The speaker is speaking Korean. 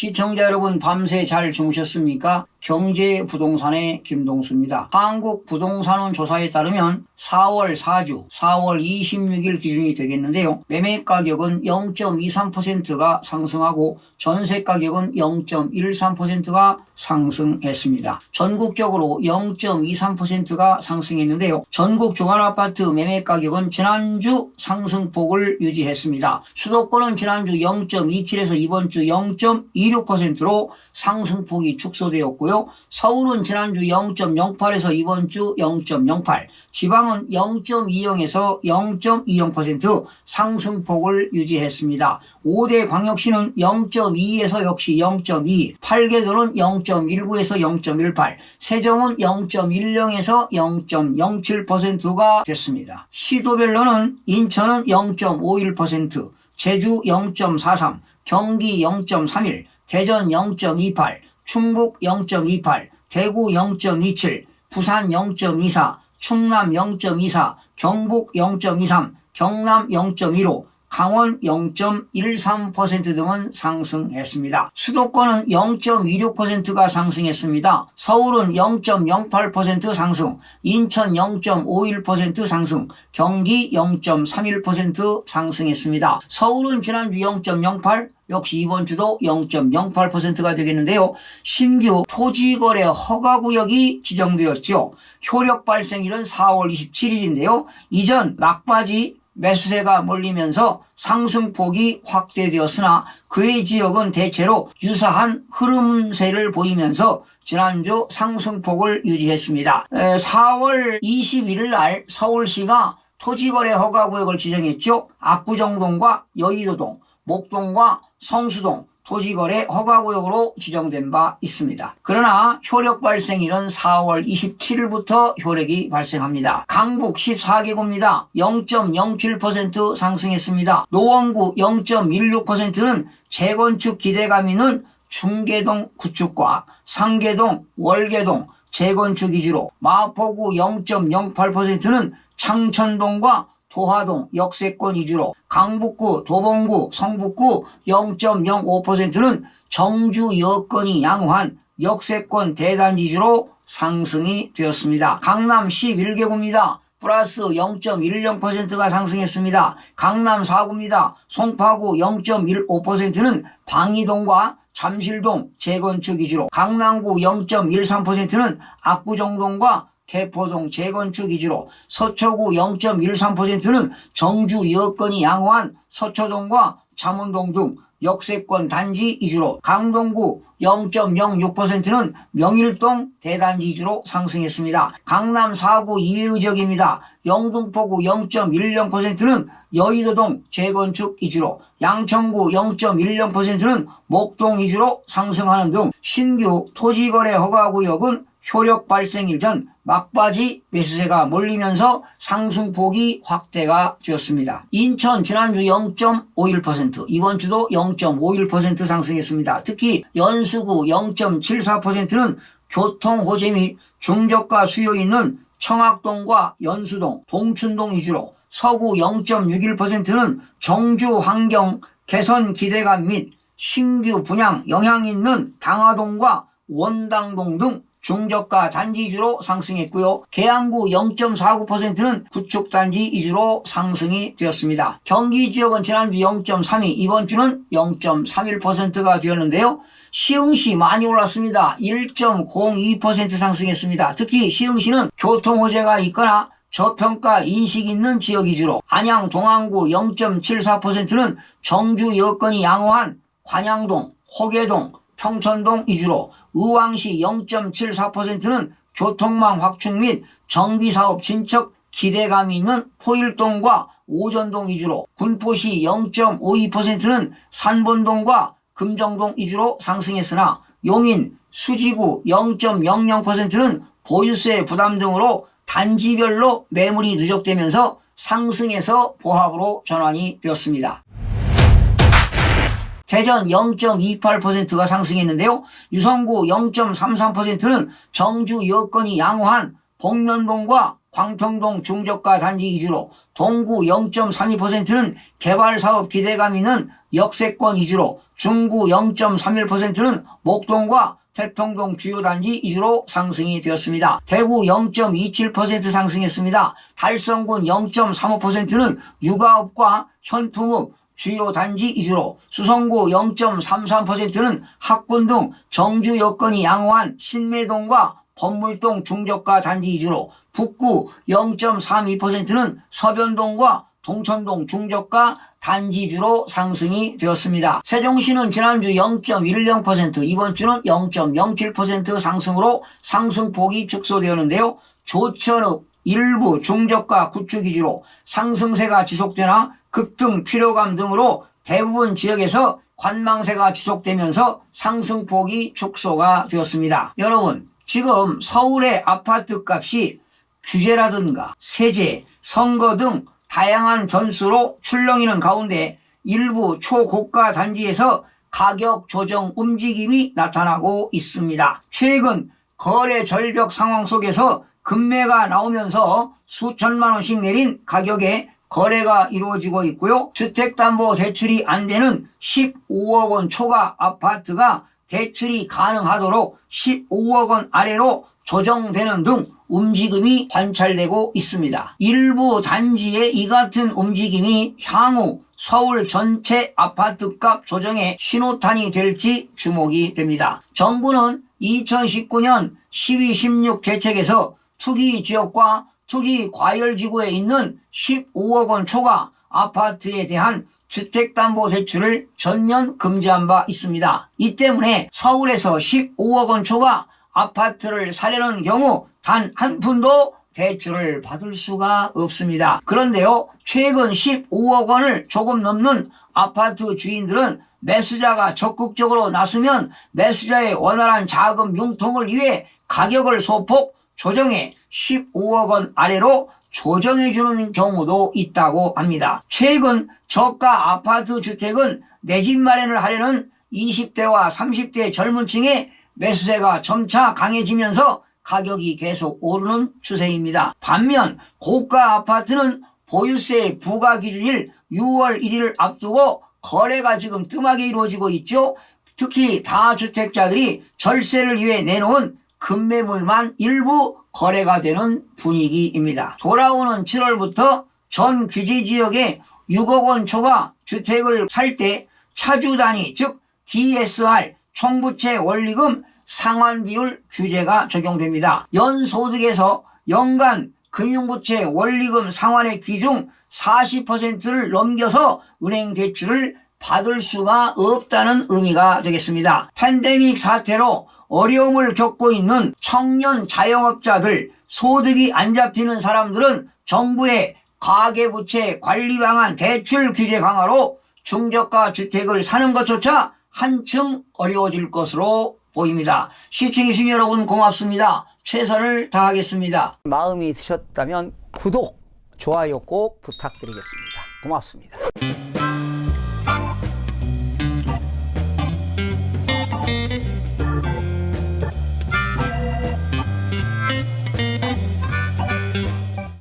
시청자 여러분, 밤새 잘 주무셨습니까? 경제부동산의 김동수입니다. 한국부동산원 조사에 따르면 4월 4주 4월 26일 기준이 되겠는데요. 매매 가격은 0.23%가 상승하고 전세 가격은 0.13%가 상승했습니다. 전국적으로 0.23%가 상승했는데요. 전국 종합아파트 매매 가격은 지난주 상승폭을 유지했습니다. 수도권은 지난주 0.27에서 이번 주 0.26%로 상승폭이 축소되었고요. 서울은 지난주 0.08에서 이번 주 0.08, 지방은 0.20에서 0.20% 상승폭을 유지했습니다. 5대 광역시는 0.2에서 역시 0.2, 8개도는 0.19에서 0.18, 세종은 0.10에서 0.07%가 됐습니다. 시도별로는 인천은 0.51%, 제주 0.43, 경기 0.31, 대전 0.28, 충북 0.28, 대구 0.27, 부산 0.24, 충남 0.24, 경북 0.23, 경남 0.15, 강원 0.13% 등은 상승했습니다. 수도권은 0.26%가 상승했습니다. 서울은 0.08% 상승, 인천 0.51% 상승, 경기 0.31% 상승했습니다. 서울은 지난주 0.08, 역시 이번 주도 0.08%가 되겠는데요. 신규 토지거래 허가구역이 지정되었죠. 효력 발생일은 4월 27일인데요. 이전 막바지 매수세가 몰리면서 상승폭이 확대되었으나 그 외 지역은 대체로 유사한 흐름세를 보이면서 지난주 상승폭을 유지했습니다. 4월 21일 날 서울시가 토지거래 허가구역을 지정했죠. 압구정동과 여의도동, 목동과 성수동 토지거래 허가구역으로 지정된 바 있습니다. 그러나 효력 발생일은 4월 27일부터 효력이 발생합니다. 강북 14개구입니다. 0.07% 상승했습니다. 노원구 0.16%는 재건축 기대감 있는 중계동 구축과 상계동, 월계동 재건축 위주로, 마포구 0.08%는 창천동과 도화동 역세권 위주로, 강북구, 도봉구, 성북구 0.05%는 정주 여건이 양호한 역세권 대단지 위주로 상승이 되었습니다. 강남 11개구입니다. 플러스 0.10%가 상승했습니다. 강남 4구입니다. 송파구 0.15%는 방이동과 잠실동 재건축 위주로, 강남구 0.13%는 압구정동과 개포동 재건축 위주로, 서초구 0.13%는 정주 여건이 양호한 서초동과 잠원동 등 역세권 단지 위주로, 강동구 0.06%는 명일동 대단지 위주로 상승했습니다. 강남 4구 이외의 지역입니다. 영등포구 0.10%는 여의도동 재건축 위주로, 양천구 0.10%는 목동 위주로 상승하는 등 신규 토지거래 허가구역은 효력 발생일 전 막바지 매수세가 몰리면서 상승폭이 확대가 되었습니다. 인천 지난주 0.51%, 이번 주도 0.51% 상승했습니다. 특히 연수구 0.74%는 교통호재 및 중저가 수요 있는 청학동과 연수동, 동춘동 위주로, 서구 0.61%는 정주 환경 개선 기대감 및 신규 분양 영향 있는 당화동과 원당동 등 중저가 단지 위주로 상승했고요. 계양구 0.49%는 구축단지 위주로 상승이 되었습니다. 경기 지역은 지난주 0.32, 이번 주는 0.31%가 되었는데요. 시흥시 많이 올랐습니다. 1.02% 상승했습니다. 특히 시흥시는 교통호재가 있거나 저평가 인식 있는 지역 위주로, 안양 동안구 0.74%는 정주 여건이 양호한 관양동, 호계동, 평천동 위주로, 의왕시 0.74%는 교통망 확충 및 정비사업 진척 기대감이 있는 포일동과 오전동 위주로, 군포시 0.52%는 산본동과 금정동 위주로 상승했으나 용인, 수지구 0.00%는 보유세 부담 등으로 단지별로 매물이 누적되면서 상승에서 보합으로 전환이 되었습니다. 대전 0.28%가 상승했는데요. 유성구 0.33%는 정주 여건이 양호한 복면동과 광평동 중저가 단지 위주로, 동구 0.32%는 개발사업 기대감 있는 역세권 위주로, 중구 0.31%는 목동과 태평동 주요 단지 위주로 상승이 되었습니다. 대구 0.27% 상승했습니다. 달성군 0.35%는 육아업과 현풍업 주요 단지 위주로, 수성구 0.33%는 학군 등 정주 여건이 양호한 신매동과 법물동 중저가 단지 위주로, 북구 0.32%는 서변동과 동천동 중저가 단지 위주로 상승이 되었습니다. 세종시는 지난주 0.10%, 이번 주는 0.07% 상승으로 상승폭이 축소되었는데요. 조천읍 일부 중저가 구축 위주로 상승세가 지속되나 급등 피로감 등으로 대부분 지역에서 관망세가 지속되면서 상승폭이 축소가 되었습니다. 여러분, 지금 서울의 아파트 값이 규제라든가 세제, 선거 등 다양한 변수로 출렁이는 가운데 일부 초고가 단지에서 가격 조정 움직임이 나타나고 있습니다. 최근 거래 절벽 상황 속에서 급매가 나오면서 수천만 원씩 내린 가격에 거래가 이루어지고 있고요. 주택담보대출이 안 되는 15억 원 초과 아파트가 대출이 가능하도록 15억 원 아래로 조정되는 등 움직임이 관찰되고 있습니다. 일부 단지의 이 같은 움직임이 향후 서울 전체 아파트값 조정의 신호탄이 될지 주목이 됩니다. 정부는 2019년 12.16 대책에서 투기지역과 투기과열지구에 있는 15억 원 초과 아파트에 대한 주택담보대출을 전면 금지한 바 있습니다. 이 때문에 서울에서 15억 원 초과 아파트를 사려는 경우 단 한 푼도 대출을 받을 수가 없습니다. 그런데요, 최근 15억 원을 조금 넘는 아파트 주인들은 매수자가 적극적으로 나서면 매수자의 원활한 자금 융통을 위해 가격을 소폭 조정해 15억 원 아래로 조정해주는 경우도 있다고 합니다. 최근 저가 아파트 주택은 내 집 마련을 하려는 20대와 30대 젊은 층의 매수세가 점차 강해지면서 가격이 계속 오르는 추세입니다. 반면 고가 아파트는 보유세 부과 기준일 6월 1일을 앞두고 거래가 지금 뜸하게 이루어지고 있죠. 특히 다주택자들이 절세를 위해 내놓은 급매물만 일부 거래가 되는 분위기입니다. 돌아오는 7월부터 전 규제지역에 6억 원 초과 주택을 살 때 차주 단위 즉 DSR 총부채 원리금 상환비율 규제가 적용됩니다. 연소득에서 연간 금융부채 원리금 상환의 비중 40%를 넘겨서 은행 대출을 받을 수가 없다는 의미가 되겠습니다. 팬데믹 사태로 어려움을 겪고 있는 청년 자영업자들, 소득이 안 잡히는 사람들은 정부의 가계부채 관리 방안 대출 규제 강화로 중저가 주택을 사는 것조차 한층 어려워질 것으로 보입니다. 시청해주신 여러분 고맙습니다. 최선을 다하겠습니다. 마음이 드셨다면 구독, 좋아요 꼭 부탁드리겠습니다. 고맙습니다.